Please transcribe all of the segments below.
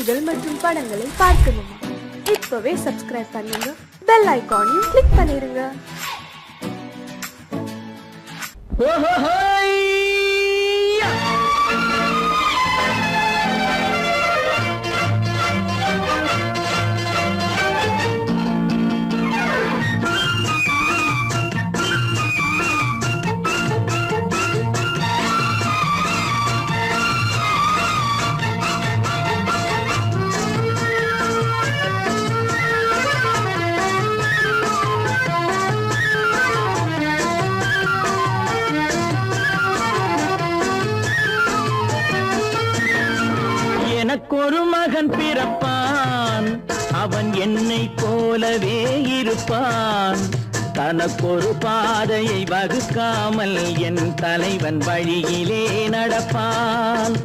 செய்திகள் மற்றும் படங்களை பார்க்கணுமா? இப்பவே சப்ஸ்கிரைப் பண்ணுங்க, பெல் ஐகானையும் கிளிக் பண்ணிருங்க. எனக்கொரு மகன் பிறப்பான், அவன் என்னை போலவே இருப்பான். தனக்கொரு பாதையை வகுக்காமல் என் தலைவன் வழியிலே நடப்பான்.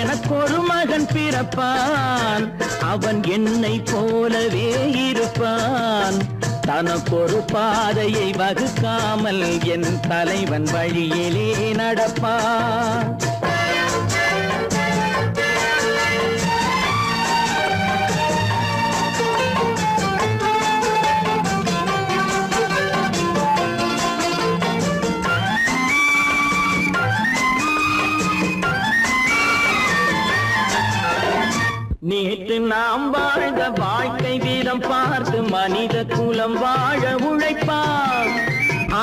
எனக்கொரு மகன் பிறப்பான், அவன் என்னை போலவே இருப்பான். தனக்கொரு பாதையை வகுக்காமல் என் தலைவன் வழியிலே நடப்பான். நேற்று நாம் வாழ்ந்த வாழ்க்கை வீதம் பார்த்து மனித குலம் வாழ உழைப்பான்.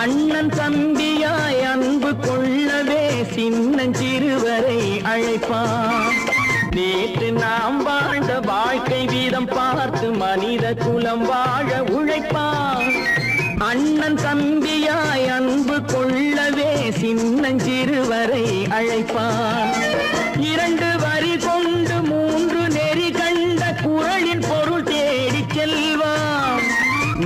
அண்ணன் தம்பியாய் அன்பு கொள்ளவே சின்னஞ்சிறுவரை அழைப்பான். நேற்று நாம் வாழ்ந்த வாழ்க்கை வீதம் பார்த்து மனித குலம் வாழ உழைப்பான். அண்ணன் தம்பியாய் அன்பு கொள்ளவே சின்னஞ்சிறுவரை அழைப்பான். இரண்டு வரி கொண்டு மூன்று நெறி கண்ட குறளின் பொருள் தேடி செல்வான்.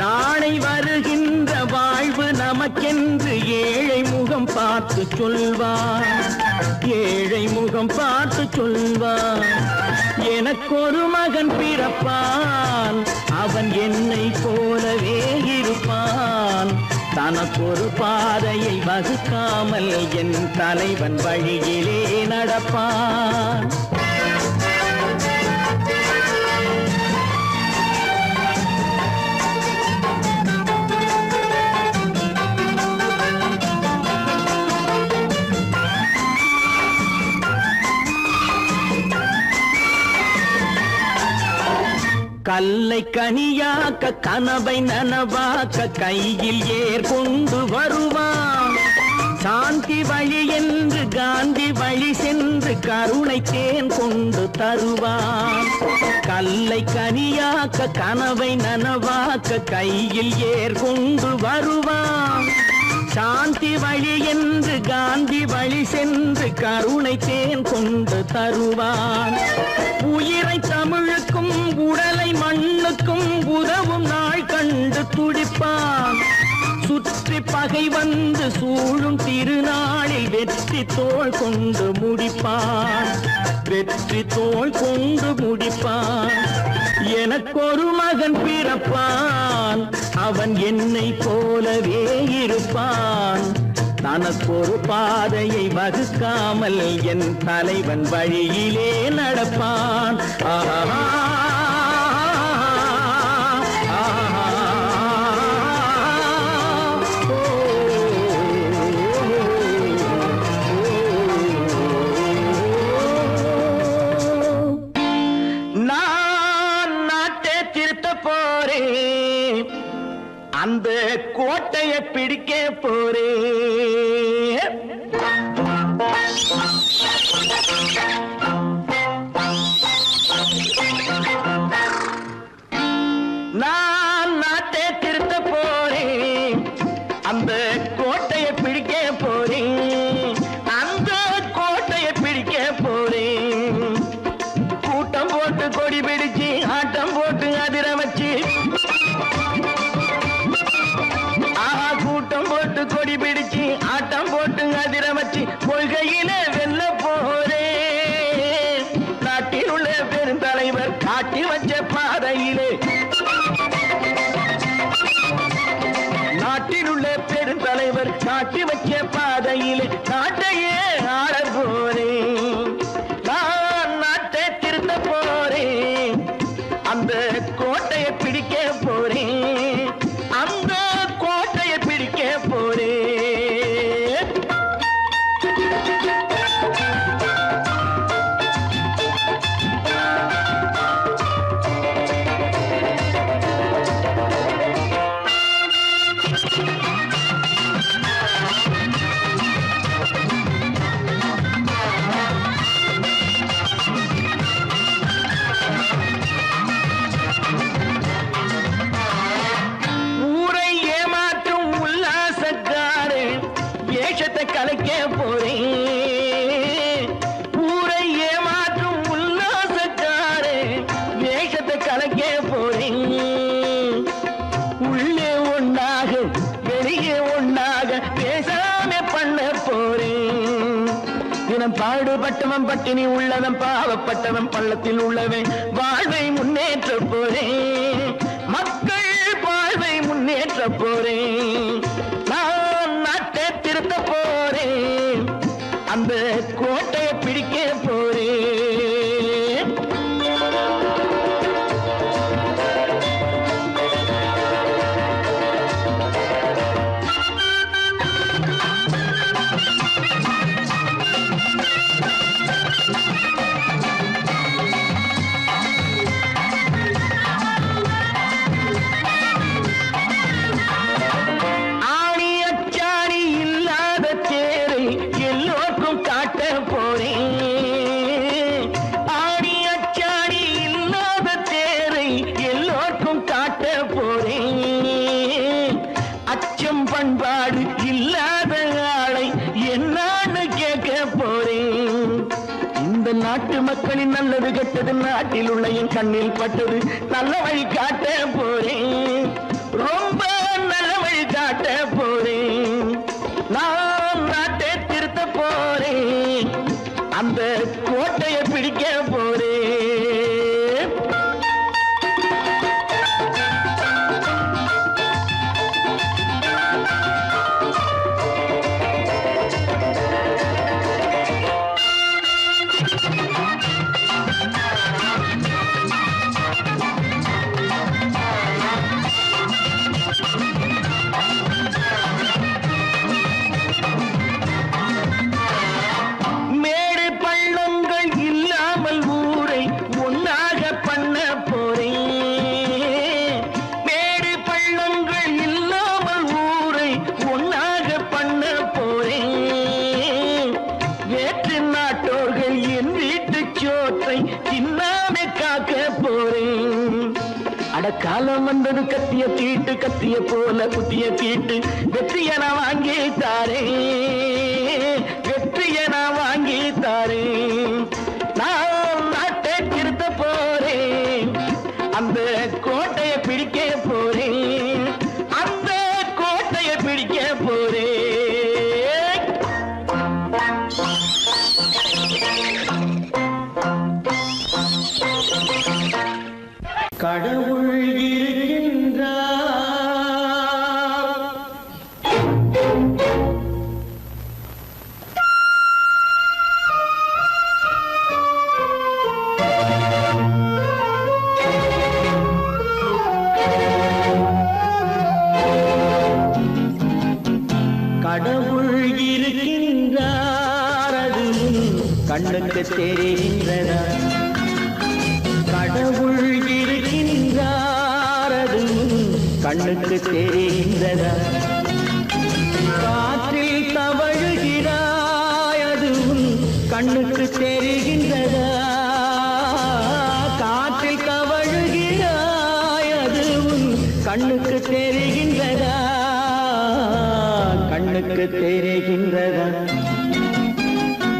நாளை வருகின்ற வாழ்வு நமக்கென்று ஏழை முகம் பார்த்து சொல்வான். ஏழை முகம் பார்த்து சொல்வான். எனக்கொரு மகன் பிறப்பான், அவன் என்னை போலவே இருப்பான். தனக்கொரு பாதையை வகுக்காமல் என் தலைவன் வழியிலே நடப்பான். கல்லை கனியாக்க கனவை நனவாக்க கையில் ஏர் கொண்டு வருவான். சாந்தி வழி என்று காந்தி வழி சென்று கருணை தேன் கொண்டு தருவான். கல்லை கனியாக்க கனவை நனவாக்க கையில் ஏர் கொண்டு வருவான். சாந்தி வழி என்று காந்தி வழி சென்று கருணை தேன் கொண்டு தருவான். உயிரை தமிழுக்கும் உடலை மண்ணுக்கும் உதவும் நாள் கண்டு துடிப்பான். சுற்றி பகை வந்து சூழும் திருநாளில் வெற்றி தோள் கொண்டு முடிப்பான். வெற்றி தோள் கொண்டு முடிப்பான். எனக்கொரு மகன் பிறப்பான், அவன் என்னை போலவே இருப்பான். தனக்கொரு பாதையை வகுக்காமல் என் தலைவன் வழியிலே நடப்பான். ஆஹா அந்த கோட்டையை பிடிக்க போறேன். நான் நாட்டை திருத்த போறேன். அந்த கோட்டையை பிடிக்க போறேன். அந்த கோட்டையை பிடிக்க போறேன். கூட்டம் போட்டு கொடி பிடிச்சு ஆட்டம் போட்டு அதிர வச்சு, கூட்டம் போட்டு கொடி பிடிச்சு ஆட்டம் போட்டு அதிர வச்சு கொள்கையில வெல்ல போறேன். நாட்டில் உள்ள பெருந்தலைவர் காட்டி வச்ச பாதையிலே, நாட்டில் உள்ள பெருந்தலைவர் காட்டி வச்ச பாதையிலே நாட்டையே ஆள போறேன். உள்ளவன் பாடுபட்டவன் பட்டினி உள்ளவன் பாவப்பட்டவன் பள்ளத்தில் உள்ளவன் வாழ்வை முன்னேற்ற போறேன் மக்கள் வாழ்வை முன்னேற்ற போறேன் நான் நாட்டை திருத்த போறேன் அந்த கோட்டையை பிடிக்க போறேன் பண்பாடு இல்லாத ஆளை என்னான்னு கேட்க போறேன் இந்த நாட்டு மக்களின் நல்லது கெட்டது நாட்டில் உள்ள என் கண்ணில் பட்டது நல்ல வழி காட்ட போறேன் ரொம்ப நல்ல வழி காட்ட போறேன் நான் நாட்டை திருத்த போறேன் அந்த கோட்டையை பிடிக்க போறேன் காலம் வந்தது கத்திய தீட்டு கத்திய போல குத்திய தீட்டு வெற்றிய நான் வாங்கி தாரேன் வெற்றிய நான் வாங்கி தாரேன் நான் நாட்டை திருத்த போறேன் அந்த கோட்டையை பிடிக்க போறேன் அந்த கோட்டையை பிடிக்க போறேன் கடவுள் இருக்கின்றார் கடவுள் இருக்கின்றார் அது கண்ணுக்கு தெரிகின்றதா கடவுள் இருக்கின்றார் அது கண்ணுக்கு தெரிகின்றதா காற்றில் தவழுகிறாய் அது கண்ணுக்கு தெரிகின்றதா காற்றில் தவழுகிறாய் அது கண்ணுக்கு தெரிகின்றதா கண்ணுக்கு தெரிகின்றதா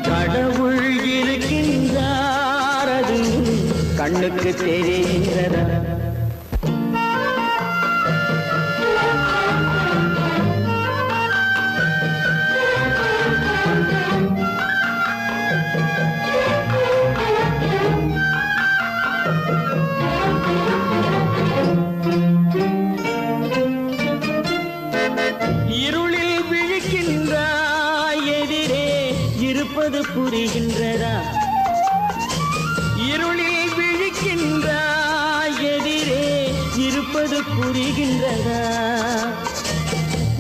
கடவுள் இருக்கின்றார் அது கண்ணுக்கு தெரிகின்றதா இருளில் விழிக்கின்றாய் எதிரே இருப்பது புரிகின்றதா இருளில் விழிக்கின்றாய் எதிரே இருப்பது புரிகின்றதா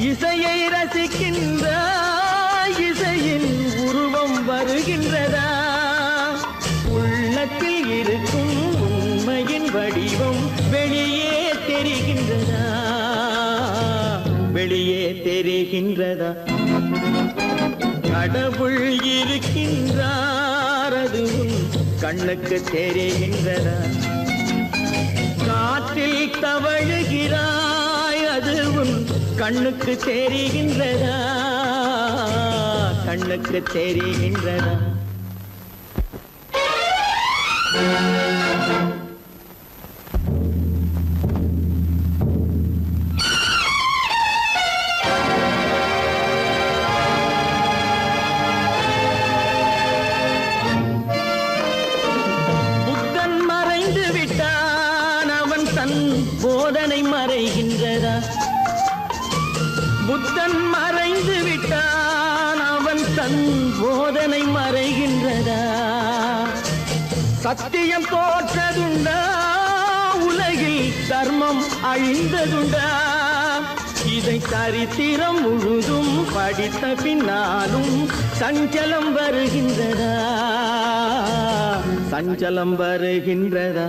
இசையை ரசிக்கின்றாய் இசையின் உருவம் வருகின்றதா உள்ளத்தில் இருக்கும் உண்மையின் வடிவம் வெளியே தெரிகின்றதா வெளியே தெரிகின்றதா கடவுள் இருக்கின்றார் அது கண்ணுக்கு தெரிகின்றதா காற்றில் தவழுகிறாய் அது கண்ணுக்கு தெரிகின்றதா கண்ணுக்கு தெரிகின்றதா சத்தியம் தோற்றதுண்டா உலகில் தர்மம் அழிந்ததுண்டா இதை சரித்திரம் முழுதும் படித்த பின்னாலும் சஞ்சலம் வருகின்றதா சஞ்சலம் வருகின்றதா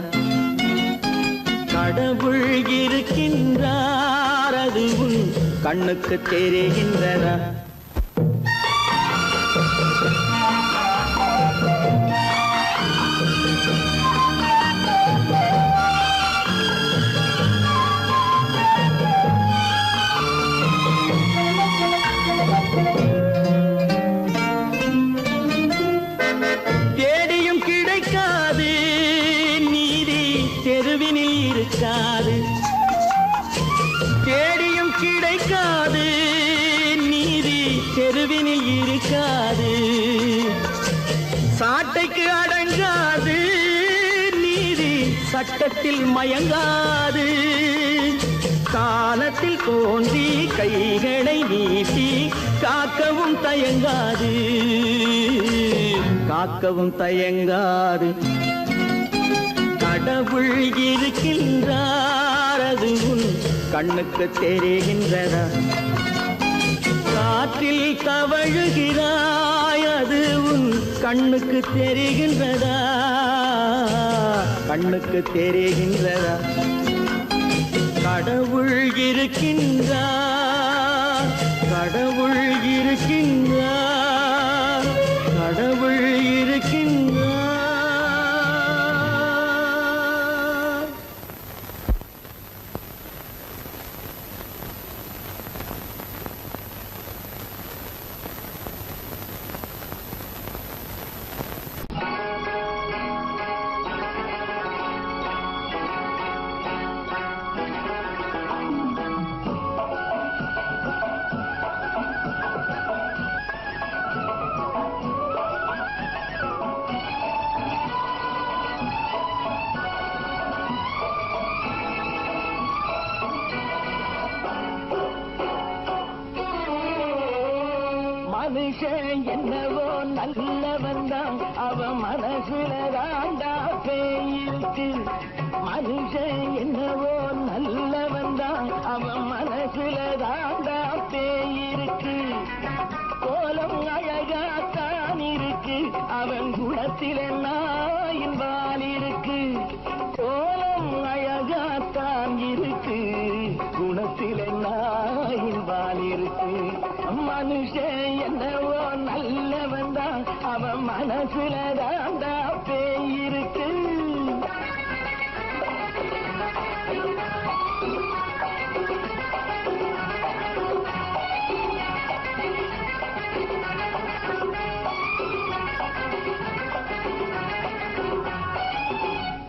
கடவுள் இருக்கின்றார் அது உன் கண்ணுக்கு தெரிகின்றதா தேடியும் கிடைக்காது நீதி தெருவினில் இருக்காது தேடியும் கிடைக்காது நீதி தெருவினில் இருக்காது சாட்டைக்கு அடங்காது நீதி சட்டத்தில் மயங்காது காலத்தில் தோன்றி கைகளை நீட்டி காக்கவும் தயங்காது காக்கவும் தயங்காது கடவுள் இருக்கின்றார் அது உன் கண்ணுக்கு தெரிகின்றதா காற்றில் தவழுகிறாய் அது உன் கண்ணுக்கு தெரிகின்றதா கண்ணுக்கு தெரிகின்றதா கடவுள் இருக்கின்றார் கடவுள் இருக்கின்றார் கடவுள் இருக்கின்றார் மனுஷன் என்னவோ நல்லவன் தான் அவன் மனசுல தாண்டா பேயிருக்கு மனுஷன் என்னவோ நல்லவன் தான் அவன் மனசுல தாண்டா பேயிருக்கு கோலம் அழகாத்தான் இருக்கு அவன் குணத்தில நாயின் வால் இருக்கு கோலம் அழகாத்தான் இருக்கு குணத்தில நாயின் வால் இருக்கு மனுஷன் என்னவோ நல்லவன் தான் அவன் மனசுல தாண்டா பேயிருக்கு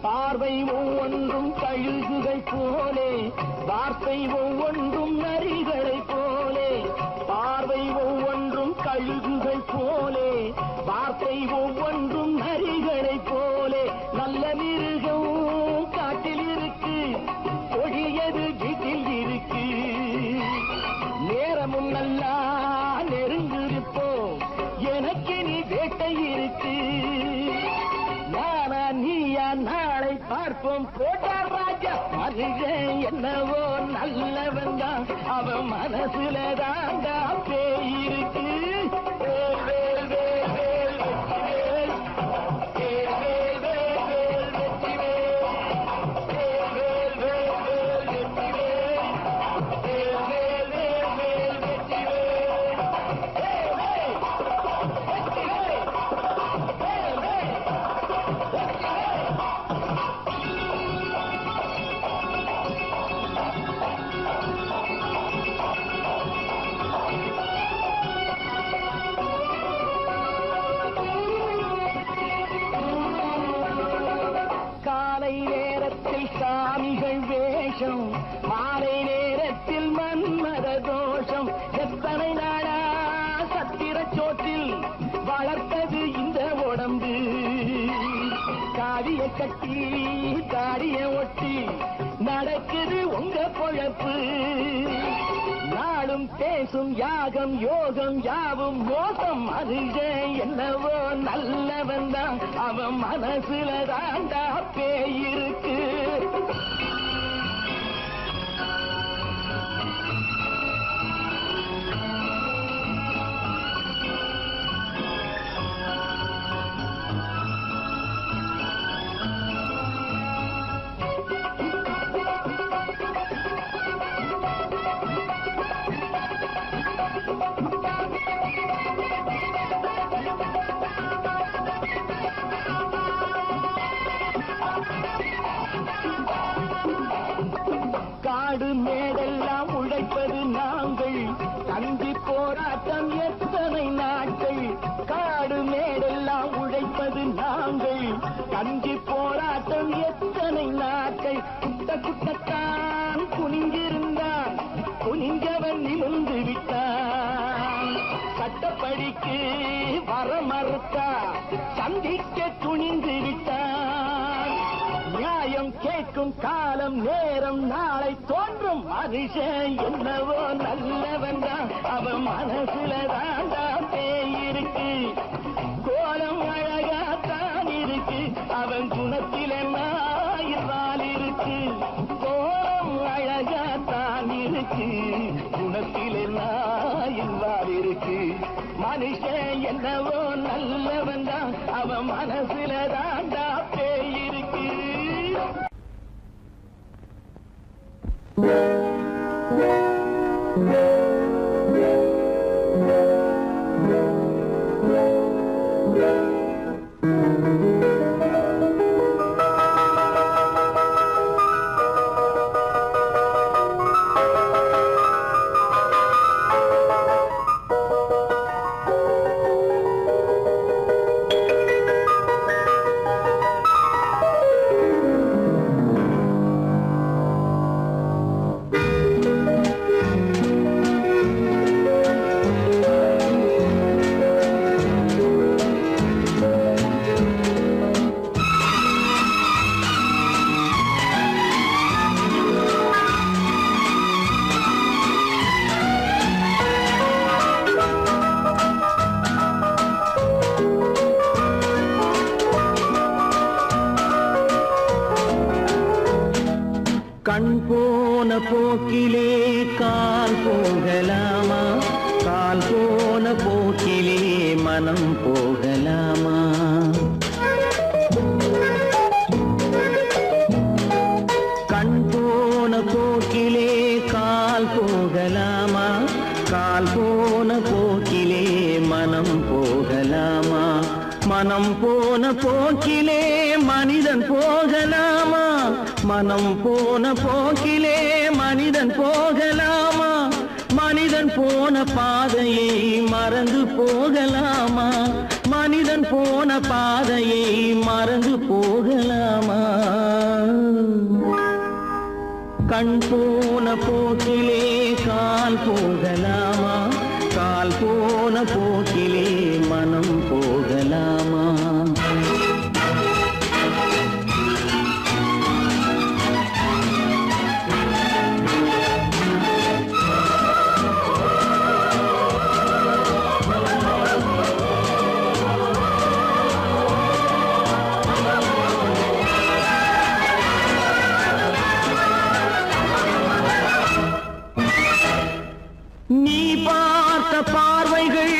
பார்வை ஒவ்வொன்றும் கழுகுகள் போலே வார்த்தை ஒவ்வொன்றும் நரிகளை போலே பார்வை ஒவ்வொன்றும் கழுகுகள் போலே வார்த்தை ஒவ்வொன்றும் நரிகளை போலே நல்ல மிருகம் காட்டில் இருக்கு கொடியது வீட்டில் இருக்கு நேரமும் நல்லா நெருங்கிருப்போம் எனக்கு நீ வேட்டை இருக்கு நானா நீயா நாளை பார்ப்போம் போட்டார் ராஜா மனுஷன் என்னவோ நல்லவன் தான் அவன் மனசுல தாண்டா பேயிருக்கு சாமிகள் வேஷம் மாலை நேரத்தில் மன்மத தோஷம் எத்தனை நாளா சத்திர சோற்றில் வளர்த்தது இந்த உடம்பு தாடிய கட்டி தாடிய ஒட்டி நடக்குது உங்க பொழப்பு. நாளும் பேசும் யாகம் யோகம் யாவும் மோசம். மனுஷன் என்னவோ நல்லவன் தான், அவன் மனசுல தாண்டா பேயிருக்கு. காடு மேடெல்லாம் உழைப்பது நாங்கள், தந்தி போராட்டம் எத்தனை நாட்கள். காடு மேடெல்லாம் உழைப்பது நாங்கள், தந்தி போராட்டம் எத்தனை நாட்கள். குட்ட குட்டத்தான் குனிஞ்சிருந்தான், குனிஞ்சவன் நிமிர்ந்து விட்டான். சட்டப்படிக்கு வர மறுத்தா, சந்திக்க துணிந்து விட்டான். நியாயம் கேட்கும் காலம் நேரம் நாளை தோன்றும். மனுஷன் என்னவோ நல்லவன் தான், அவன் மனசுல தாண்டா பேயிருக்கு. கோலம் அழகாத்தான் இருக்கு, அவன் குணத்தில நாயினால் இருக்கு. கோலம் அழகாத்தான் இருக்கு, குணத்தில நாயினால் இருக்கு. மனுஷன் என்னவோ நல்லவன் தான், அவன் மனசுல தாண்டா பேயிருக்கு. கண் போன போக்கிலே கால் போகலாமா, கால் போன போக்கிலே மனம் போகலாமா. கண் போன போக்கிலே கால் போகலாமா, கால் போன போக்கிலே மனம் போகலாமா. மனம் போன போக்கிலே மனிதன் போகலாமா, மனம் போன போக்கிலே மனிதன் போகலாமா. மனிதன் போன பாதையை மறந்து போகலாமா, மனிதன் போன பாதையை மறந்து போகலாமா. கண் போன போக்கிலே கால் போகலாமா, கால் போன போக்கிலே மனம் போகலாமா. நீ பார்த்த பார்வைகள்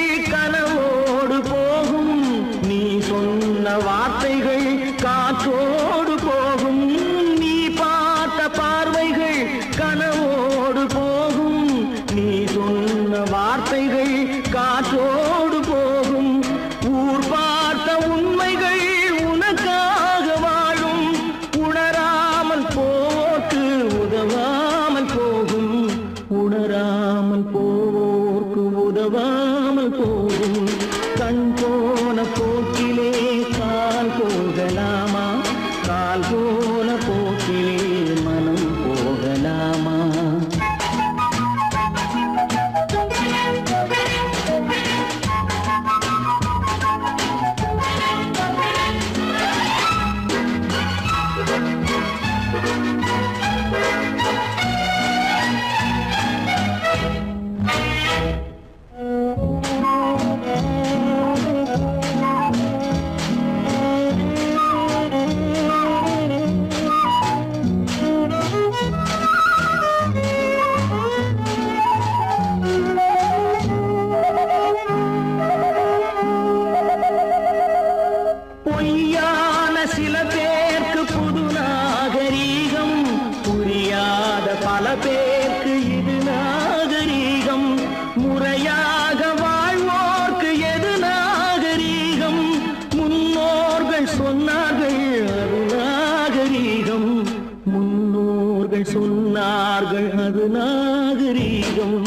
மக்கள் சொன்னார்கள் அது நாகரீகம்.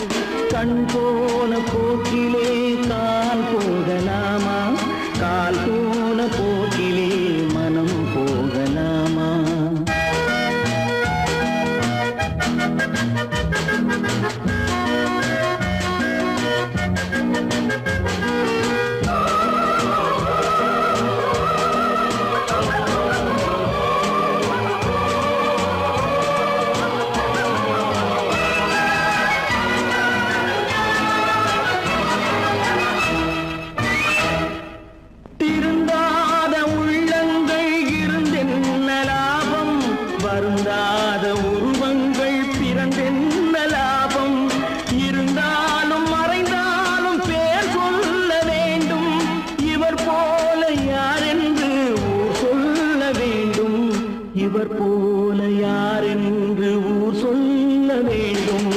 கண் போன போக்கிலே கால் போகலாமா, கால் போன போக்கிலே மனம் போகலாமா? வருந்தாத உருவங்கள் பிறந்தென்ன லாபம்? இருந்தாலும் மறைந்தாலும் பேர் சொல்ல வேண்டும். இவர் போல யாரென்று ஊர் சொல்ல வேண்டும். இவர் போல யாரென்று ஊர் சொல்ல வேண்டும்.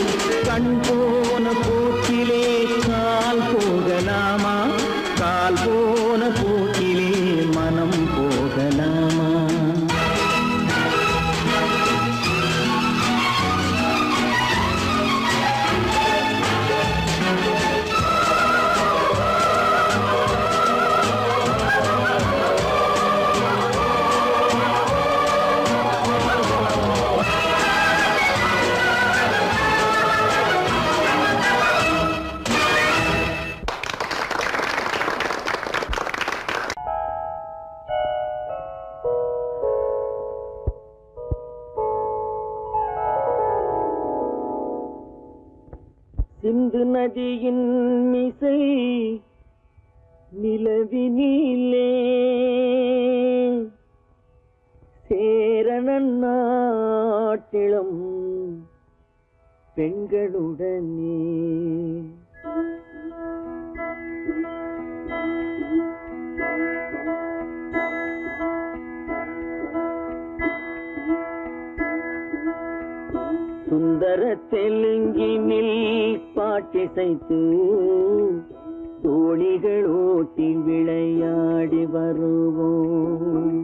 கண் போன போக்கிலே கால் போகலாமா, கால் போன போக்கிலே மனம் போகலாமா? சிந்து நதியின் மிசை நிலவினிலே சேரணன் நாட்டிளம் பெண்களுடனே சுந்தர தெலுங்கினில் பாட்டிசைத்து தோணிகள் ஓட்டி விளையாடி வருவோம்.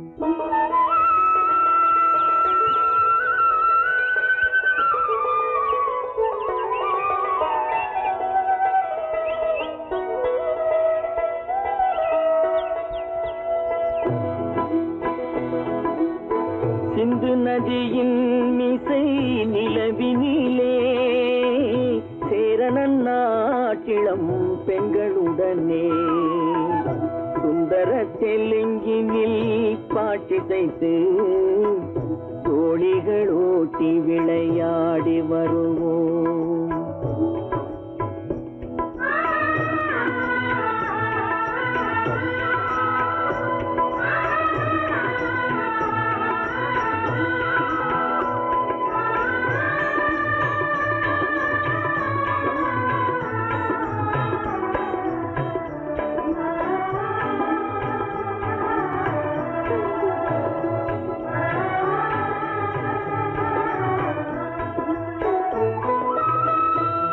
சிந்து நதியின் மிசை நிலவினிலே சேரணன் நாட்டிளம் பெண்களுடனே சுந்தர தெலுங்கினில் பாட்டிசைத்து தோணிகள் ஓட்டி விளையாடி வருவோம்.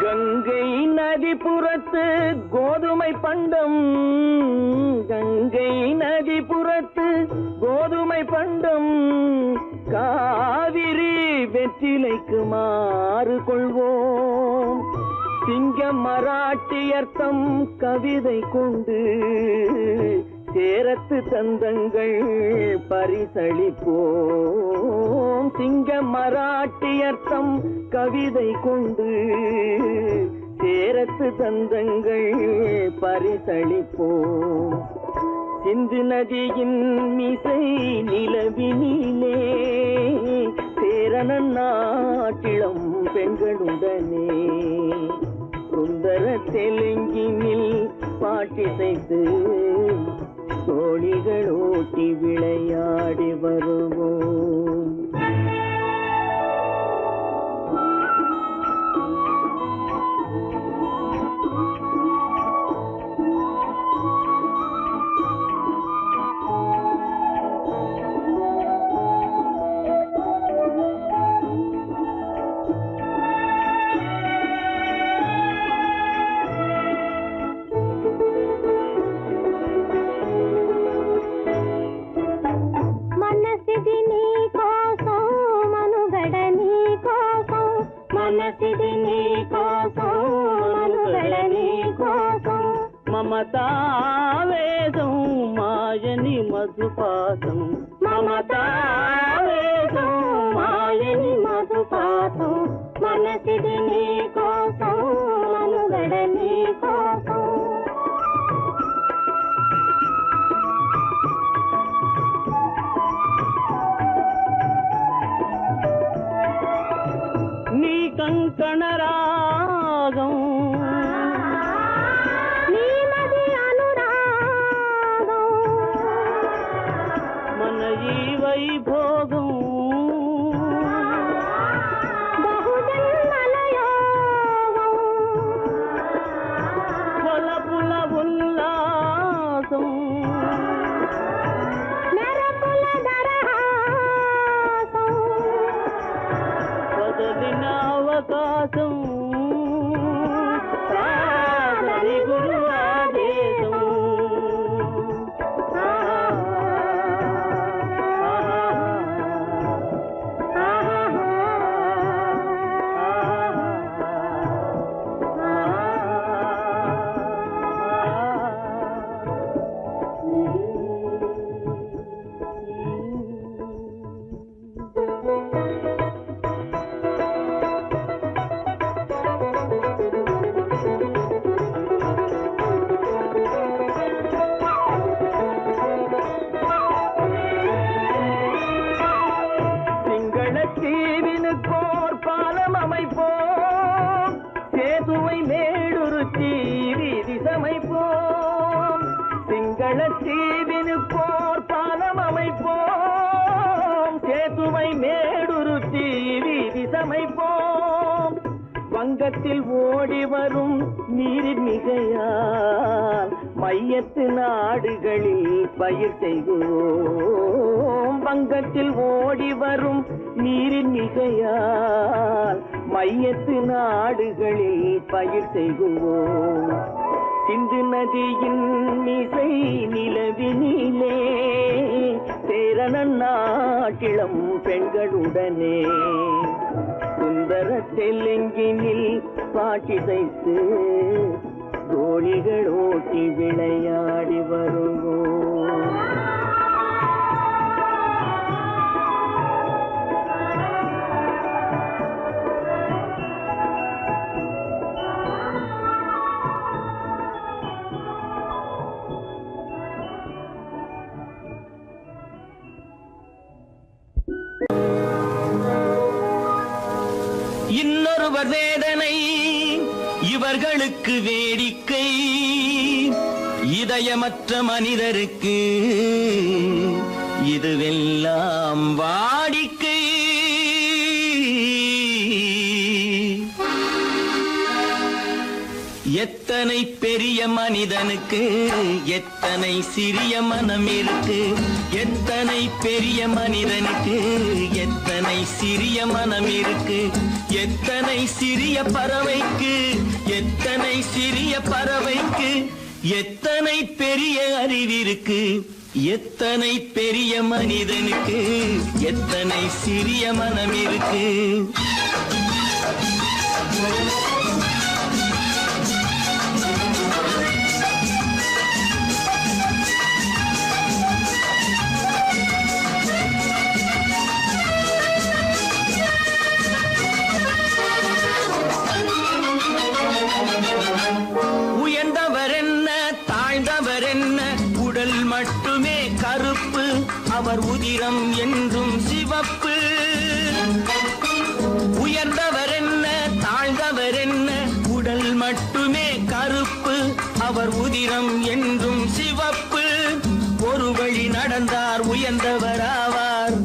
கங்கை நதிபுறத்து கோதுமை பண்டம், கங்கை நதிபுறத்து கோதுமை பண்டம், காவிரி வெற்றிலைக்கு மாறு கொள்வோம். சிங்க மராட்டியர்த்தம் கவிதை கொண்டு சேரத்து தந்தங்கள் பரிசளிப்போம். சிங்க மராட்டியர்த்தம் கவிதை கொண்டு சேரத்து தந்தங்கள் பரிசளிப்போம். சிந்து நதியின் மிசை நிலவினிலே சேரணன் நாட்டிளம் பெண்களுடனே சுந்தர தெலுங்கினில் பாட்டிசைத்து தோணிகள் ஓட்டி விளையாடி வருவோம். మమతావేదం మాయని మధుపాతం మమతావేదం మాయని మధుపాతం మనసిది నీ కోసం మనుగడ నీ కోసం నీ కంకణ రాగం నీలది అనురాగం మన ఈ వైభోగం బహుజన్మల యోగం కొలపుల ఉల్లాసం మెరపుల దరహాసం వదలిన అవకాశం సాగరి గురు ఆదేశం தீவினுக்கோர் பாலம் அமைப்போம் சேதுவை மேடுருத்தி வீதி சமைப்போம் சிங்கள தீவினுக்கோர் பாலம் அமைப்போம் சேதுவை மேடுருத்தி வீதி சமைப்போம் வங்கத்தில் ஓடி வரும் நீரின் மிகையால் மையத்து நாடுகளில் பயிர் செய்வோம் வங்கத்தில் ஓடி வரும் நீரின் மிகையால் மையத்து நாடுகளில் பயிர் செய்வோம் சிந்து நதியின் மிசை நிலவினிலே சேரணன் நாட்டிளம் பெண்களுடனே சுந்தர தெலுங்கினில் பாட்டிசைத்து தோழிகள் ஓட்டி விளையாடி வருவோம் இன்னொருவர் வேதனை இவர்களுக்கு வேடிக்கை இதயமற்ற மனிதருக்கு இதுவெல்லாம் வாடிக்கை எத்தனை பெரிய மனிதனுக்கு எத்தனை சிறிய மனம் இருக்கு எத்தனை பெரிய மனிதனுக்கு எத்தனை சிறிய மனம் இருக்கு எத்தனை சிறிய பறவைக்கு எத்தனை சிறிய பறவைக்கு எத்தனை பெரிய அறிவிருக்கு எத்தனை பெரிய மனிதனுக்கு எத்தனை சிறிய மனம் இருக்கு மட்டுமே கருப்பு அவர் உதிரம் என்றும் சிவப்பு உயர்ந்தவர் என்ன தாழ்ந்தவர் என்ன உடல் மட்டுமே கருப்பு அவர் உதிரம் என்றும் சிவப்பு ஒரு வழி நடந்தார் உயர்ந்தவராவார்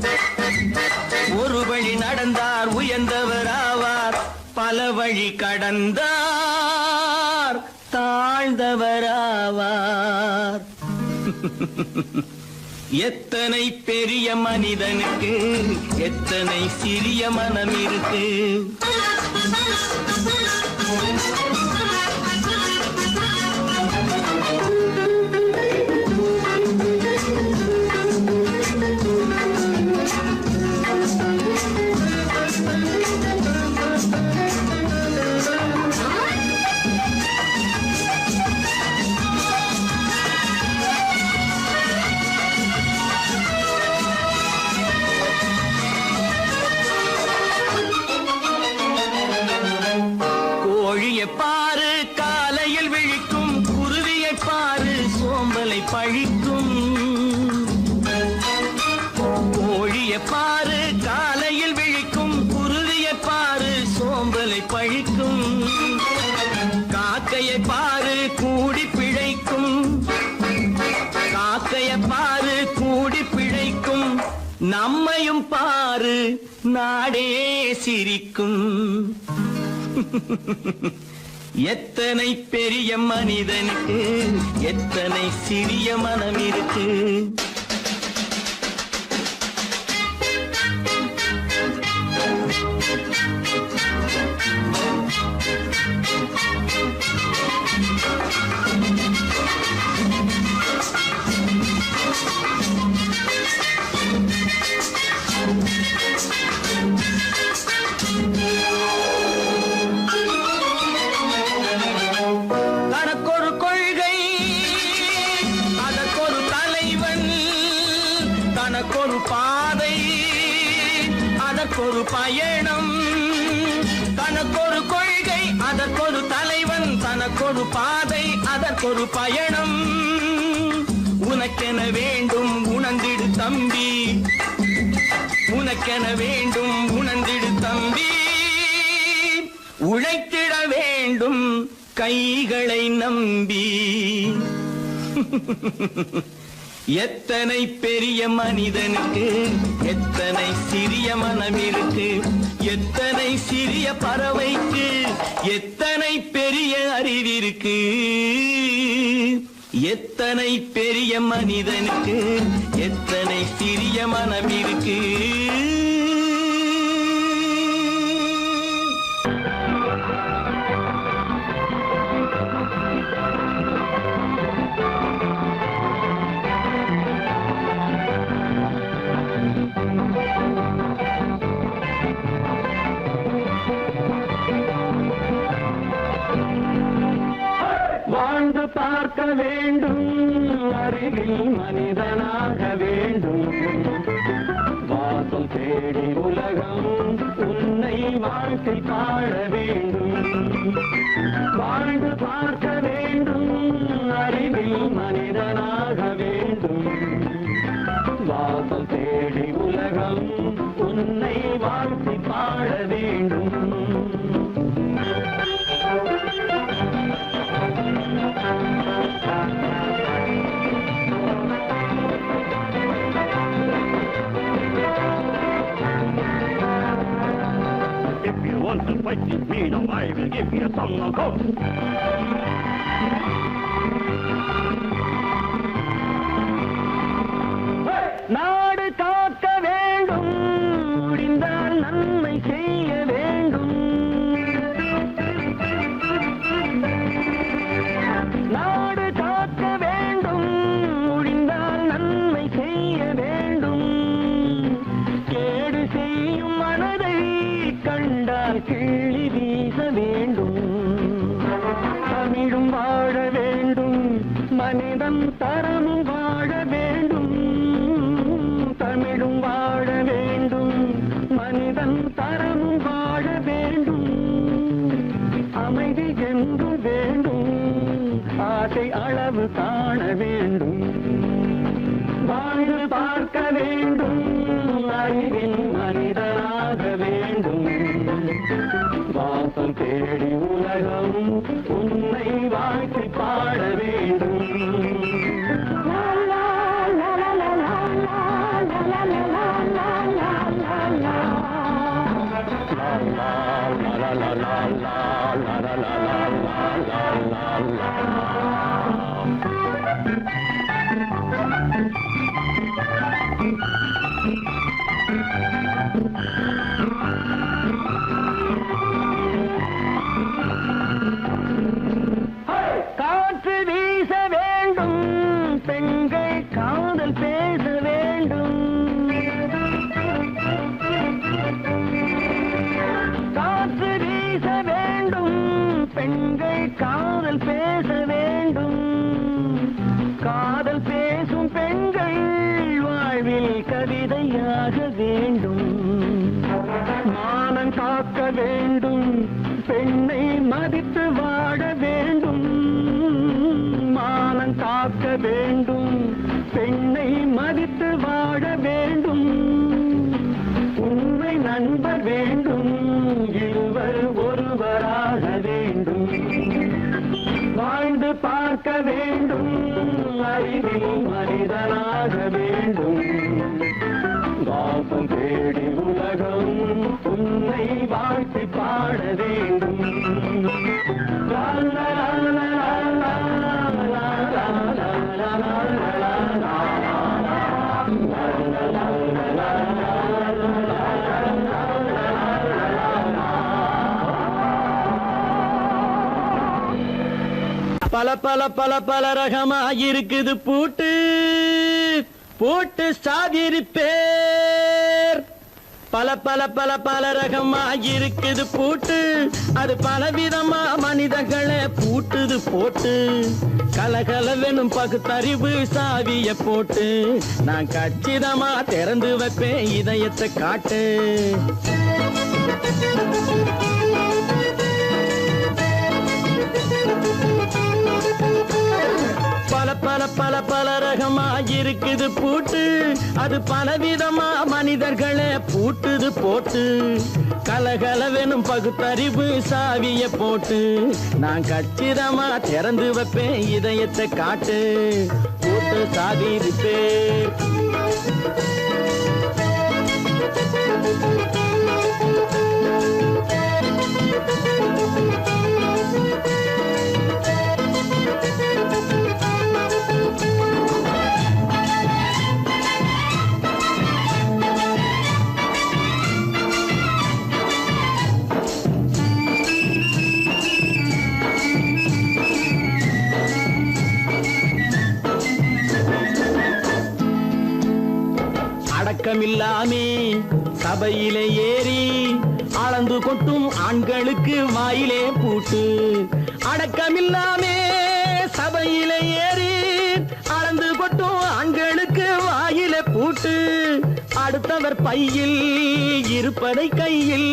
ஒரு வழி நடந்தார் உயர்ந்தவராவார் பல வழி கடந்தார் தாழ்ந்தவராவார் எத்தனை பெரிய மனிதனுக்கு எத்தனை சிறிய மனம் இருக்கு நம்மையும் பாரு நாடே சிரிக்கும். எத்தனை பெரிய மனிதனுக்கு எத்தனை சிறிய மனம் இருக்கு. தனக்கொரு கொள்கை அதற்கொரு தலைவன், தனக்கொரு பாதை அதற்கொரு பயணம். தனக்கொரு கொள்கை அதற்கொரு தலைவன், தனக்கொரு பாதை அதற்கொரு பயணம். உனக்கென வேண்டும் உணர்ந்திடு தம்பி, உனக்கென வேண்டும் உணர்ந்திடு தம்பி. உழைத்திட வேண்டும் கைகளை நம்பி. எத்தனை பெரிய மனிதனுக்கு எத்தனை சிறிய மனம் இருக்கு. எத்தனை சிறிய பறவைக்கு எத்தனை பெரிய அறிவிருக்கு. எத்தனை பெரிய மனிதனுக்கு எத்தனை சிறிய மனம் இருக்கு. வாழ்ந்து பார்க்க வேண்டும், அறிவில் மனிதனாக வேண்டும். வாசல் தேடி உலகம் உன்னை வாழ்க்கை பாட வேண்டும். வாழ்ந்து பார்க்க வேண்டும், அறிவில் மனிதனாக வேண்டும். வாசல் தேடி உலகம் உன்னை வாழ்க்கை பாட வேண்டும். If you want to fight with me, now I will give you a song of hope. நாடு காக்க வேண்டும், முடிந்தால் நன்மை செய்ய வேண்டும். நாடு காக்க வேண்டும், முடிந்தால் நன்மை செய்ய வேண்டும். கேடு செய்யும் மனதை கண்டால் கிள்ளி வீச வேண்டும். தமிழும் வாழ வேண்டும், மனிதன் தரமும் வாழ வேண்டும். தமிழும் வாழ வேண்டும், மனிதன் தரமும் வாழ வேண்டும். அமைதி என்று வேண்டும், ஆசை அளவு காண வேண்டும். வாழ்ந்து பார்க்க வேண்டும், அறிவில் மனிதனாக வேண்டும். வாசல் தேடி உலகம் உன்னை வாழ்க்கை பாட வேண்டும். காற்று வீச வேண்டும், பெண்கள் காதல் பேச வேண்டும். காற்று வீச வேண்டும், பெண்கள் காதல் பேச வேண்டும். காதல் பேசும் பெண்கள் வாழ்வில் கவிதையாக வேண்டும். மானம் காக்க வேண்டும், பெண்ணை மதித்து வாழ வேண்டும். மானம் காக்க வேண்டும், பெண்ணை மதித்து வாழ வேண்டும். உண்மை நண்பர் வேண்டும், இருவர் ஒருவராக வேண்டும். வாழ்ந்து பார்க்க வேண்டும், அறிவில் மனிதனாக வேண்டும். பல பல பல பல ரகமா இருக்குது பூட்டு பூட்டு சாதிரி பேர் பல பல பல பல ரகமா இருக்குது பூட்டு அது பலவிதமா மனிதர்களை பூட்டுது போட்டு கலகலவெனும் பகுத்தறிவு சாவிய போட்டு நான் கச்சிதமா திறந்து வைப்பேன் இதயத்தை காட்டு பல பல பல பல ரகமா இருக்குது பூட்டு அது பலவிதமா மனிதர்களை பூட்டுது போட்டு கலகலவெனும் பகுத்தறிவு சாவிய போட்டு நான் கச்சிதமா திறந்து வைப்பேன் இதயத்தை காட்டு பூட்டு சாதிரி பேர் அடக்கமில்லாமே சபையிலே ஏறி அளந்து கொட்டும் ஆண்களுக்கு வாயிலே பூட்டு அடக்கமில்லாமே சபையிலே ஏறி அளந்து கொட்டும் ஆண்களுக்கு வாயிலே பூட்டு அடுத்தவர் பையில் இருப்பதை கையில்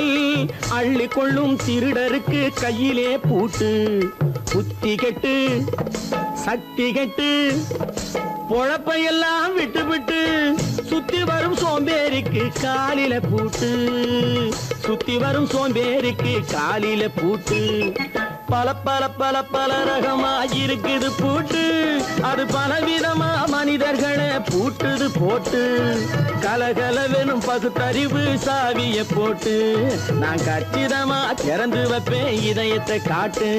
அள்ளி கொள்ளும் திருடருக்கு கையிலே பூட்டு புத்தி கெட்டு சக்தி கெட்டு பொழப்பையெல்லாம் விட்டு விட்டு சுத்தி வரும் சோம்பேறிக்கு காலில பூட்டு சுத்தி வரும் சோம்பேறிக்கு காலில பூட்டு பல பல பல பல ரகமா இருக்குது பூட்டு அது பலவிதமா மனிதர்களை பூட்டுது போட்டு கலகலவெனும் பகுத்தறிவு சாவிய போட்டு நான் கச்சிதமா திறந்து வைப்பேன் இதயத்தை காட்டு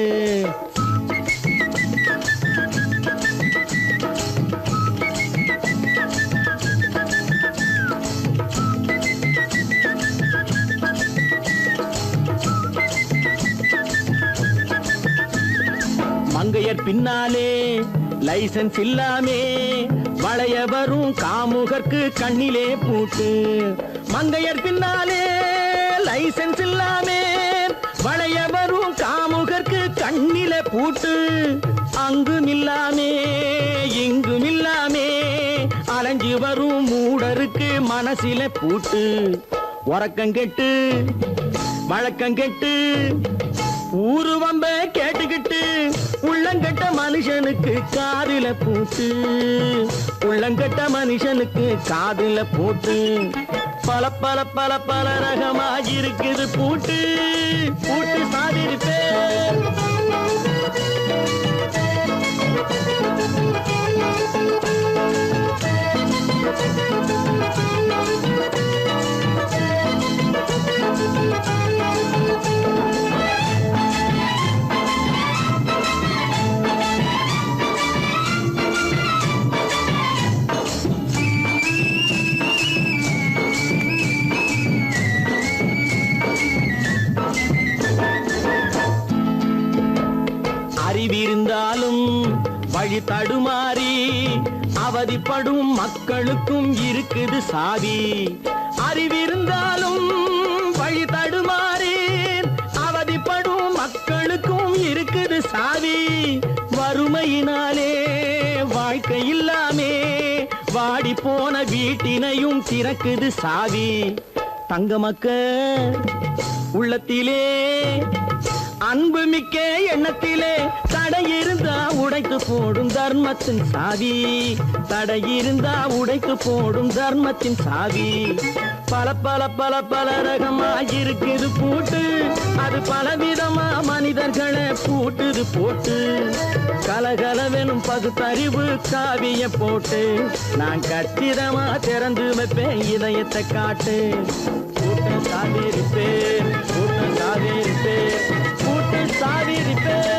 மங்கையர் பின்னாலே லைசன்ஸ் இல்லாமே வளைய வரும் காமுகர்க்கு கண்ணிலே பூட்டு மங்கையர் பின்னாலே லைசன்ஸ் இல்லாமே வளைய வரும் காமுகர்க்கு கண்ணிலே பூட்டு அங்கும் இல்லாமே இங்கும் இல்லாமே அலைஞ்சு வரும் மூடருக்கு மனசில பூட்டு உறக்கம் கெட்டு வழக்கம் கெட்டு ஊரு வம்ப கேட்டுக்கிட்டு உள்ளங்கட்ட மனுஷனுக்கு காதில பூட்டு உள்ளங்கட்ட மனுஷனுக்கு காதில பூட்டு பல பல பல பல ரகமா இருக்குது பூட்டு பூட்டு சாதிரி பேர் அறிவிருந்தாலும் வழி தடுமாறி அவதிப்படும் மக்களுக்கும் இருக்குது சாவி அறிவிருந்தாலும் வழி தடுமாறி அவதிப்படும் மக்களுக்கும் இருக்குது சாவி வறுமையினாலே வாழ்க்கை இல்லாமே வாடி போன வீட்டினையும் திறக்குது சாவி தங்க மக்க உள்ளத்திலே அன்பு மிக்க எண்ணத்திலே தடை இருந்தா உடைத்து போடும் தர்மத்தின் சாவி தடை இருந்தா உடைத்து போடும் தர்மத்தின் சாவி பல பல பல பல ரகமா இருக்குது பூட்டு அது பலவிதமா மனிதர்களை பூட்டுது போட்டு கலகலவெனும் பகுத்தறிவு சாவிய போட்டு நான் கச்சிதமா திறந்து வைப்பேன் இதயத்தை காட்டு பூட்டு சாவிரி பேர் பூட்டு சாவிரி பேர் பூட்டு சாவிரி பேர்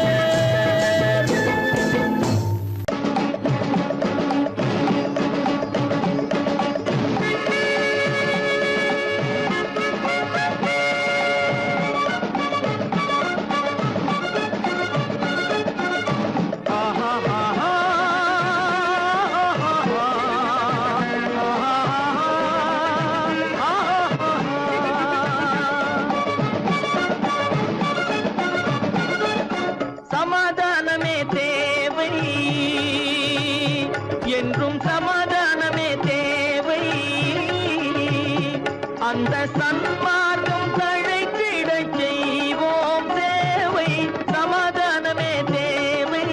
அந்த சன்மார்க்கம் தழைத்திடச் செய்வோம் சேவை, சமாதானமே தேவை.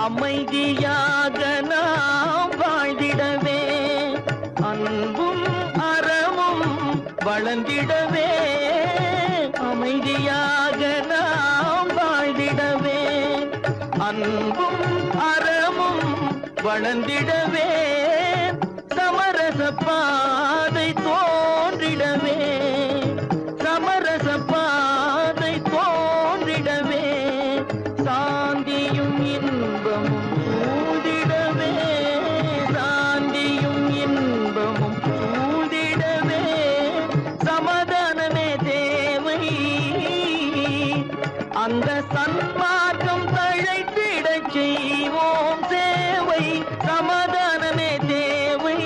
அமைதியாக நாம் வாழ்ந்திடவே, அன்பும் அறமும் வளர்ந்திடவே. அமைதியாக நாம் வாழ்ந்திடவே, அன்பும் அறமும் வளர்ந்திடவே. சமரச பாதை தோன்றிடவே, சமரச பாதை தோன்றிடவே. சாந்தியும் இன்பமும் சூழ்ந்திடவே, சாந்தியும் இன்பமும் சூழ்ந்திடவே. சமாதானமே தேவை, அந்த சன்மார்க்கம் தழைத்திடச் செய்வோம் சேவை, சமாதானமே தேவை.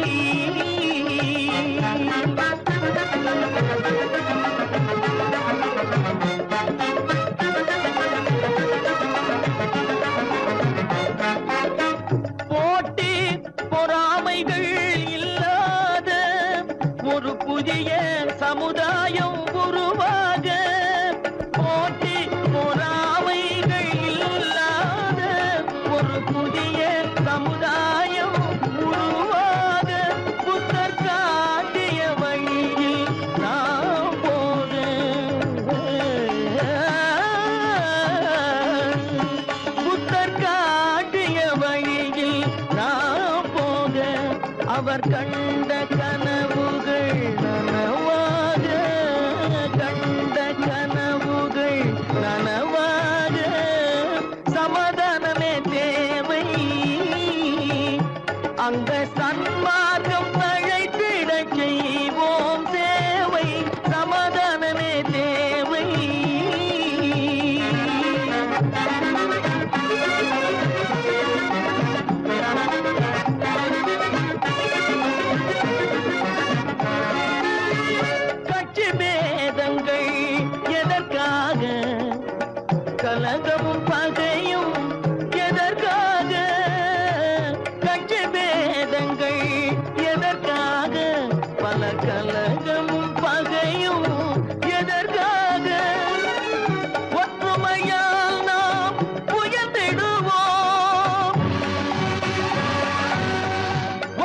போட்டி பொறாமைகள் இல்லாத ஒரு புதிய சமுதாயம் உருவாக, போட்டி பொறாமைகள் இல்லாத ஒரு புதிய சமுதாயம் உருவாக. புத்தர் காட்டிய வழியில் நாம் போக, புத்தர் காட்டிய வழியில் நாம் போக. அவர் கண்ட கனவுகள் நனவாக, கண்ட கனவுகள் நனவாக. சமாதானமே தேவை, அங்க சன்மார்க்கம் தழைத்திடச் செய்வோம் சேவை, சமாதானமே தேவை. கட்சி பேதங்கள் எதற்காக, கலகமும் பகையும் எதற்காக. கட்சி பேதங்கள் எதற்காக, பல கலகமும் பகையும் எதற்காக. ஒற்றுமையால் நாம் உயர்ந்திடுவோம்,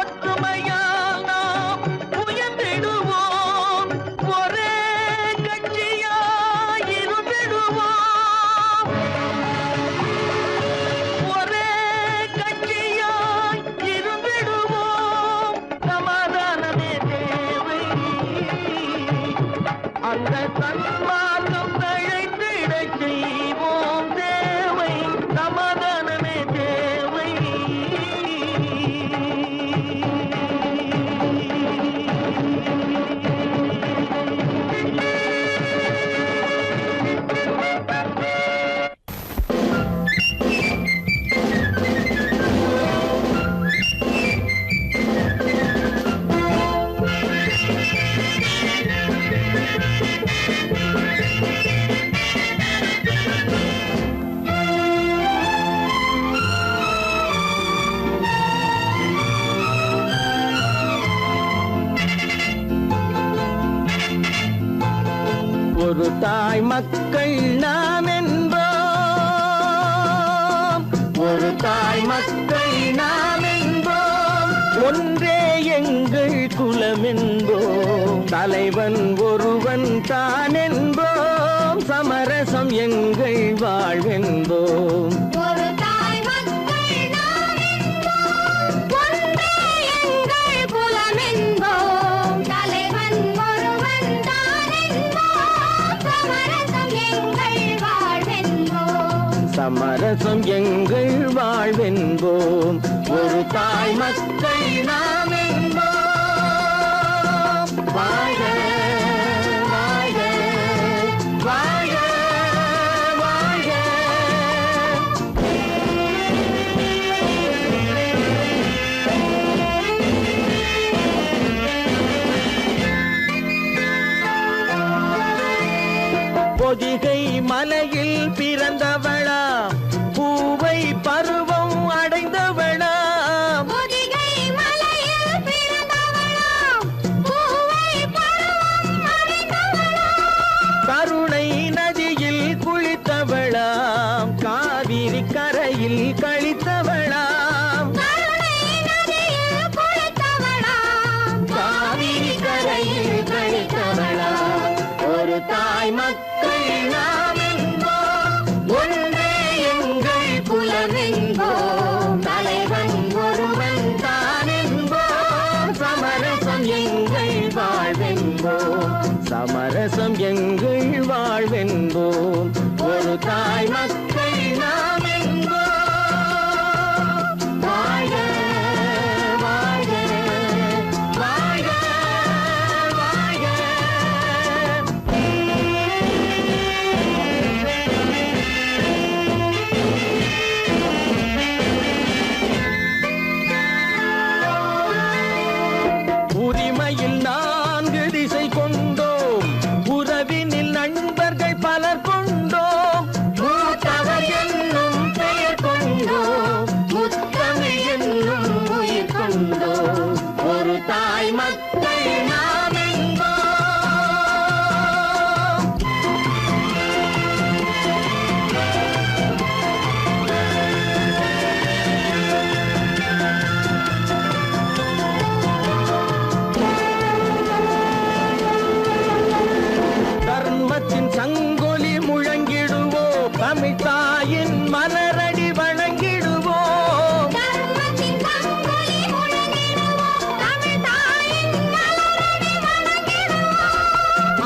ஒற்றுமையால் நாம் உயர்ந்திடுவோம். ஒரே கட்சியாய் இருந்திடுவோம், ஒரே கட்சியாய் இருந்திடுவோம். சமாதானமே தேவை, அந்த சன்மார்க்கம் தழைத்திடச் செய்வோம் தேவை, சமாதானமே தேவை. ஒரு தாய் மக்கள் நாம் என்போம், ஒரு தாய் மக்கள் நாம் என்போம். ஒன்றே எங்கள் குலம் என்போம், தலைவன் ஒருவன் தான் என்போம். சமரசம் எங்கள் வாழ்வென்போம். ஒரு தாய் மக்கள் நாம் என்போம், ஒன்றே எங்கள் குலம் என்போம், தலைவன் ஒருவன் தான் என்போம். சமரசம் எங்கள் வாழ்வென்போம், சமரசம் எங்கள் வாழ்வென்போம். ஒரு தாய் மக்கள் நாம் என்போம். வாழ்க வாழ்க வாழ்க வாழ்க. பொதிகை ஒரு தாய் மக்கள் நாம் என்போம், ஒன்றே எங்கள் குலம் என்போம், தலைவன் ஒருவன் தான் என்போம், சமரசம் எங்கள் வாழ்வென்போம், சமரசம் எங்கள் வாழ்வென்போம், ஒரு தாய் மக்கள் நாம் என்போம். வாழ்க வாழ்க வாழ்க வாழ்க. உரிமையில் 4 திசை கொண்டோம், உறவினில் நண்பர்கள் பலர் கொண்டோம், மூத்தவர் என்னும் பெயர் கொண்டோம், முத்தமிழ் என்னும் உயிர் கொண்டோம், ஒரு தாய் மக்கள் நாம் என்போம். தர்மத்தின் சங்கொலி முழங்கிடுவோம், தமிழ் தாயின் மலரடி வணங்கிடுவோம், தர்மத்தின் சங்கொலி முழங்கிடுவோம், தமிழ் தாயின் மலரடி வணங்கிடுவோம்.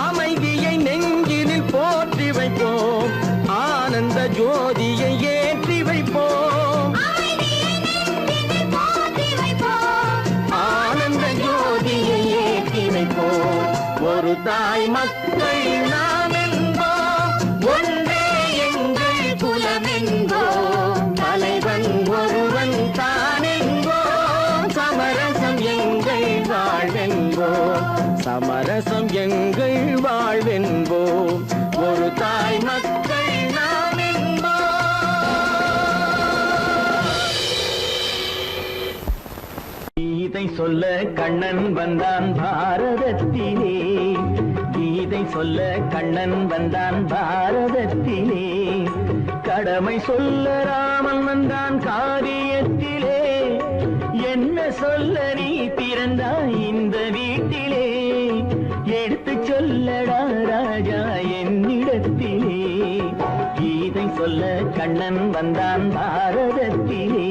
அமைதியை நெஞ்சினில் போற்றி வைப்போம், ஆனந்த ஜோதியை ஏற்றி வைப்போம், அமைதியை நெஞ்சினில் போற்றி வைப்போம், ஆனந்த ஜோதியை ஏற்றி வைப்போம், ஒரு தாய் மக்கள் நாம் என்போம், ஒன்றே எங்கள் குலம் என்போம், தலைவன் ஒருவன் தான் என்போம், சமரசம் எங்கள் வாழ்வென்போம், சமரசம் எங்கள் வாழ்வென்போம், ஒரு தாய் மக்கள் நாம் என்போம். கீதை சொல்ல கண்ணன் வந்தான் பாரதத்திலே, கீதை சொல்ல கண்ணன் வந்தான் பாரதத்திலே, கடமை சொல்ல ராமன் வந்தான் காரியத்திலே, என்ன சொல்ல நீ பிறந்தாய் இந்த வீட்டிலே, எடுத்து சொல்லடா ராஜா என்னிடத்திலே, கீதை சொல்ல கண்ணன் வந்தான் பாரதத்திலே.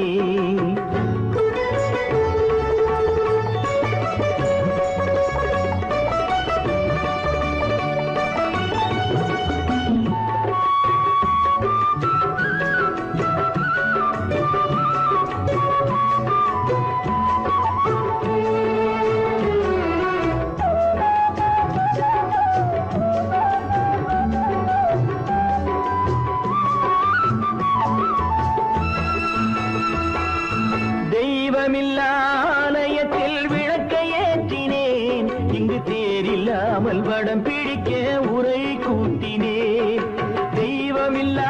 தெய்வமில்லாலயத்தில் விளக்கை ஏற்றினேன், இங்கு தேரில்லாமல் வடம் பிடிக்க உரை கூட்டினேன், தெய்வமில்லாலயத்தில்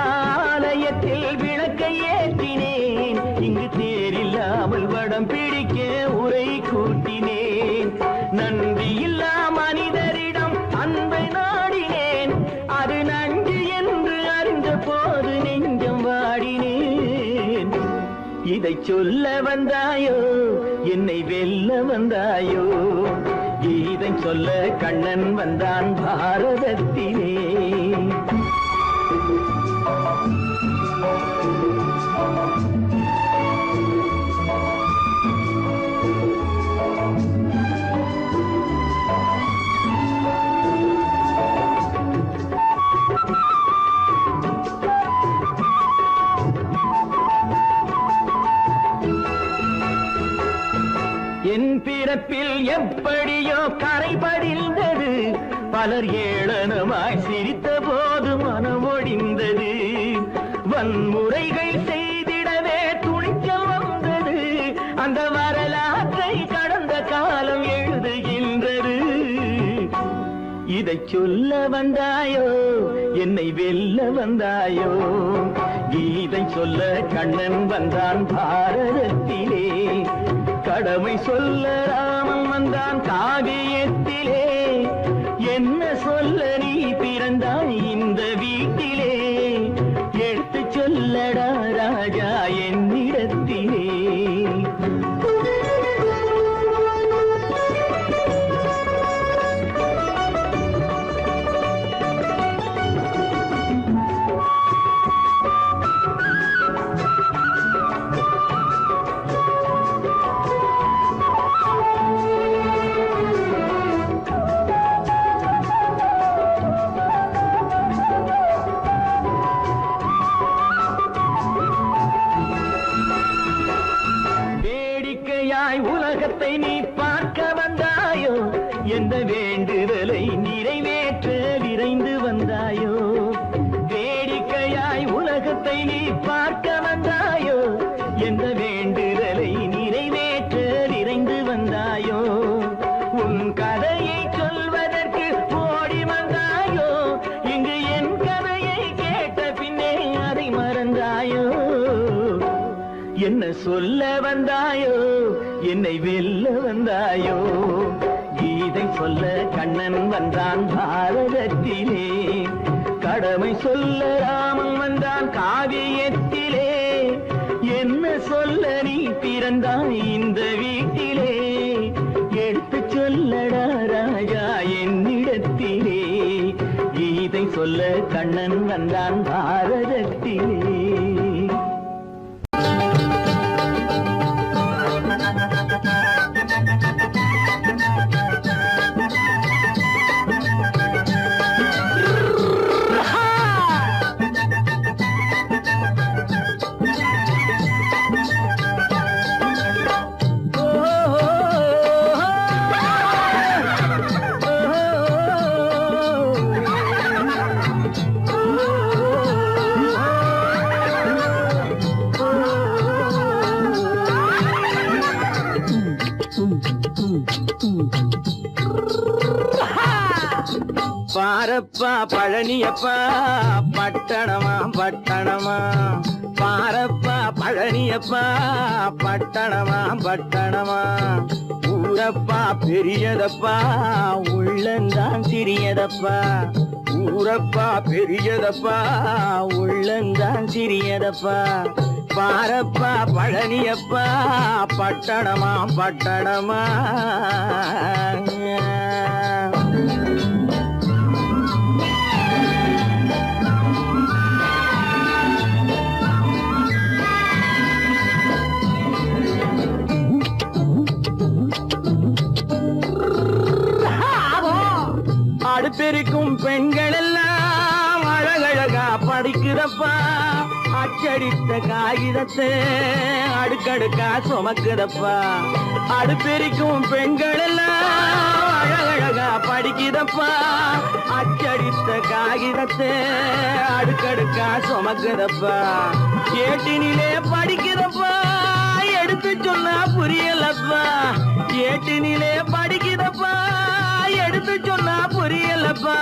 விளக்கை ஏற்றினேன், இங்கு தேரில்லாமல் வடம் பிடிக்க உரை கூட்டினேன், நன்றி இல்லா மனிதரிடம் அன்பை நாடினேன், அது நன்றி என்று அறிந்த போது நெஞ்சம் வாடினேன், இதை சொல்ல வந்தாயோ என்னை வெல்ல வந்தாயோ, கீதை சொல்ல கண்ணன் வந்தான் பாரதத்திலே. என் பிறப்பில் எப்படியோ கரை படிந்தது, பலர் ஏளனமாய் சிரித்த போது மனமொடிந்தது, வன்முறைகள் செய்திடவே துணிச்சல் வந்தது, அந்த வரலாற்றை கடந்த காலம் எழுதுகின்றது, இதை சொல்ல வந்தாயோ என்னை வெல்ல வந்தாயோ, கீதை சொல்ல கண்ணன் வந்தான் பாரதத்திலே, கடமை சொல்ல ராமன் வந்தான் காவியத்திலே, என்ன சொல்ல நீ பிறந்தாய் இந்த வீட்டிலே, எடுத்து சொல்லடா ராஜா என்னிடத்திலே. விரைந்து வந்தாயோ வேடிக்கையாய் உலகத்தை நீ பார்க்க வந்தாயோ எந்த வேண்டுதலை நிறைவேற்ற விரைந்து வந்தாயோ உன் கதையை சொல்வதற்கு ஓடி வந்தாயோ இங்கு என் கதையை கேட்ட பின்னே அதை மறந்தாயோ என்ன சொல்ல வந்தாயோ என்னை வெல்ல வந்தாயோ கீதை சொல்ல கண்ணன் வந்தான் பாரதத்திலே கடமை சொல்ல ராமன் வந்தான் காவியத்திலே என்ன சொல்ல நீ பிறந்தாய் இந்த வீட்டிலே எடுத்து சொல்லடா ராஜா என்னிடத்திலே கீதை சொல்ல கண்ணன் வந்தான் பாரதத்திலே பாரப்பா பழனியப்பா பட்டணமா பட்டணமா பாரப்பா பழனியப்பா பட்டணமா பட்டணமா ஊரப்பா பெரியதப்பா உள்ளந்தான் சிறியதப்பா ஊரப்பா பெரியதப்பா உள்ளந்தான் சிறியதப்பா பாரப்பா பழனியப்பா பட்டணமா பட்டணமா அடுப்பெருக்கும் பெண்கள் எல்லாம் அழகழகா படிக்குதப்பா அச்சடித்த காகிதத்தை அடுக்கடுக்கா சுமக்குதப்பா அடுப்பெருக்கும் பெண்கள் எல்லாம் அழகழகா படிக்குதப்பா அச்சடித்த காகிதத்தை அடுக்கடுக்கா சுமக்குதப்பா ஏட்டினிலே படிக்குதப்பா எடுத்து சொன்னா புரியலப்பா ஏட்டினிலே படிக்குதப்பா எடுத்து சொன்னா புரியலப்பா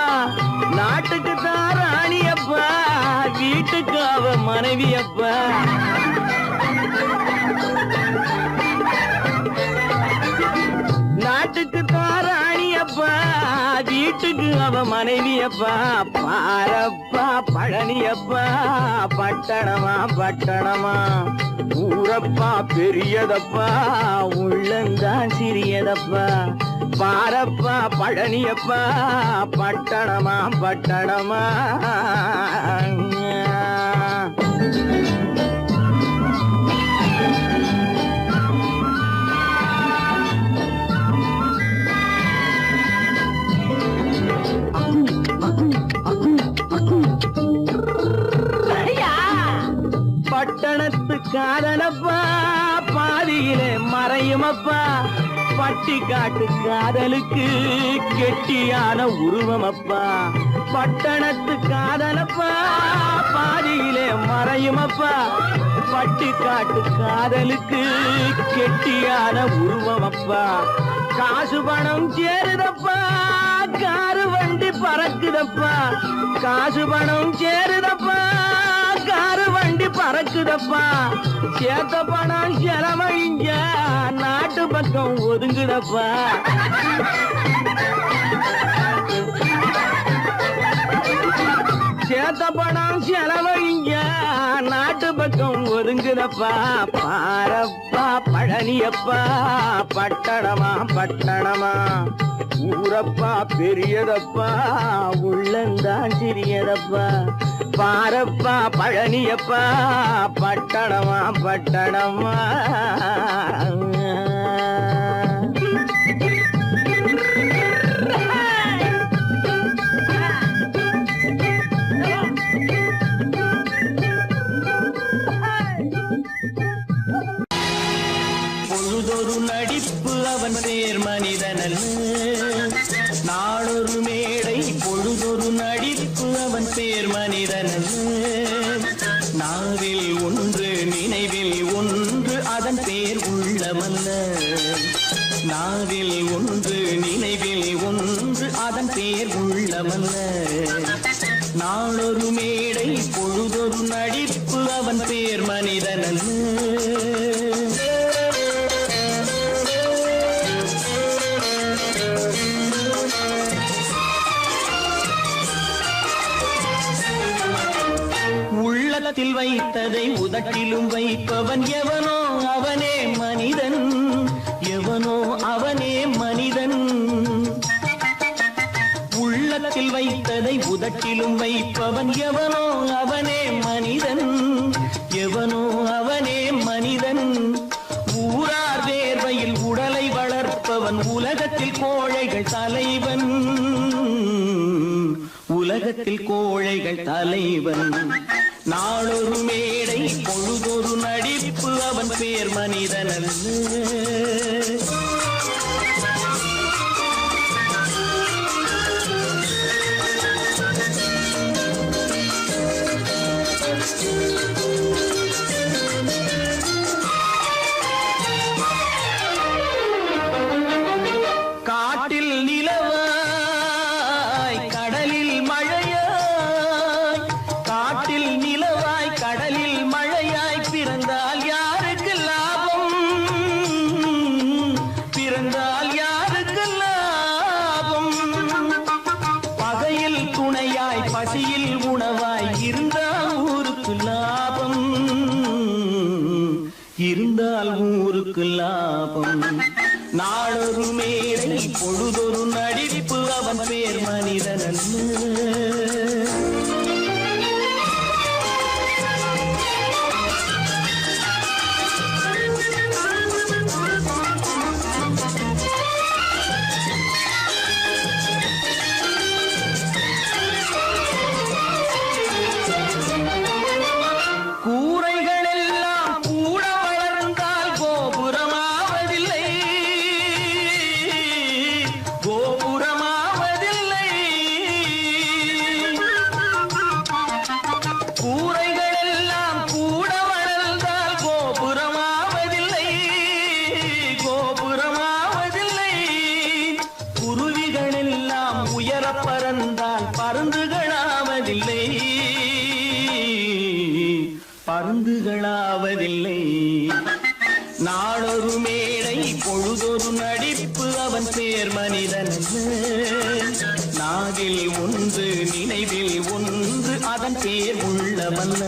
நாட்டுக்கு தான் ராணியப்பா வீட்டுக்கு அவ மனைவியப்பா நாட்டுக்கு தான் ராணியப்பா வீட்டுக்கு அவ மனைவியப்பா பாரப்பா பழனியப்பா பட்டணமா பட்டணமா ஊரப்பா பெரியதப்பா உள்ளந்தான் சிறியதப்பா பாரப்பா பழனியப்பா பட்டணமா பட்டணமா பட்டணத்து காதலப்பா பாதியிலே மறையுமப்பா பட்டி காட்டு காதலுக்கு கெட்டியான உருவமப்பா பட்டணத்து காதலப்பா பாதியிலே மறையுமப்பா பட்டி காட்டு காதலுக்கு கெட்டியான உருவமப்பா காசு பணம் சேருதப்பா காரு வண்டி பறக்குதப்பா காசு பணம் சேருதப்பா காரு வண்டி பறக்குதப்பா சேத்த பணம் செலவழிஞ்ச நாட்டு பக்கம் ஒதுங்குதப்பா சேத்த பணம் செலவழிஞ்ச நாட்டு பக்கம் ஒதுங்குதப்பா பாரப்பா பழனியப்பா பட்டணமா பட்டணமா ஊரப்பா பெரியதப்பா உள்ளந்தான் சிறியதப்பா பாரப்பா பழனியப்பா பட்டணமா பட்டணமா பொழுதொரு நடிப்பு அவன் சேர் மனிதனல்ல நாளொரு மேடை பொழுதொரு பொழுதொரு நடிப்பு அவன் பேர் மனிதனல்ல. நாவில் ஒன்று நினைவில் ஒன்று அதன் பேர் உள்ளமல்ல. நாவில் ஒன்று நினைவில் ஒன்று அதன் பேர் உள்ளமல்ல. நாளொரு மேடை பொழுதொரு நடிப்பு அவன் பேர் மனிதனல்ல. உள்ளத்தில் வைத்ததை உதட்டிலும் வைப்பவன் எவனோ அவனே மனிதன். எவனோ அவனே மனிதன். உள்ளத்தில் வைத்ததை உதட்டிலும் வைப்பவன் எவனோ அவனே மனிதன். எவனோ அவனே மனிதன். ஊரார் வேர்வையில் உடலை வளர்ப்பவன் உலகத்தில் கோழைகள் தலைவன். உலகத்தில் கோழைகள் தலைவன். நாளொரு மேடை பொழுதொரு நடிப்பு அவன் பேர் மனிதனல்ல. காட்டில் நிலவாய் கடலில் மழையாய். காட்டில் நிலவாய் கடலில் மழையாய் பிறந்தால் யாருக்கு லாபம்? பிறந்தால் யாருக்கு லாபம்? பகையில் துணையாய் பசியில் உணவாய் இருந்தால் ஊருக்கு லாபம். இருந்தால் ஊருக்கு லாபம். நாளொரு மேடை பொழுதொரு நடிப்பு அவன் பேர் மனிதனல்ல. கூரைகள் எல்லாம் கூட வளர்ந்தால் கோபுரமாவதில்லை. கோபுரமாவதில்லை. கூரைகள் எல்லாம் கூட வளர்ந்தால் கோபுரமாவதில்லை. கோபுரமாவதில்லை. குருவிகள் எல்லாம் உயர பறந்தால் பருந்துகளாவதில்லை. பருந்துகளாவதில்லை. நாளொரு மேடை பொழுதொரு நடிப்பு அவன் பேர் மனிதனல்ல. நாவில் ஒன்று நினைவில் ஒன்று அதன் பேர் உள்ளமல்ல.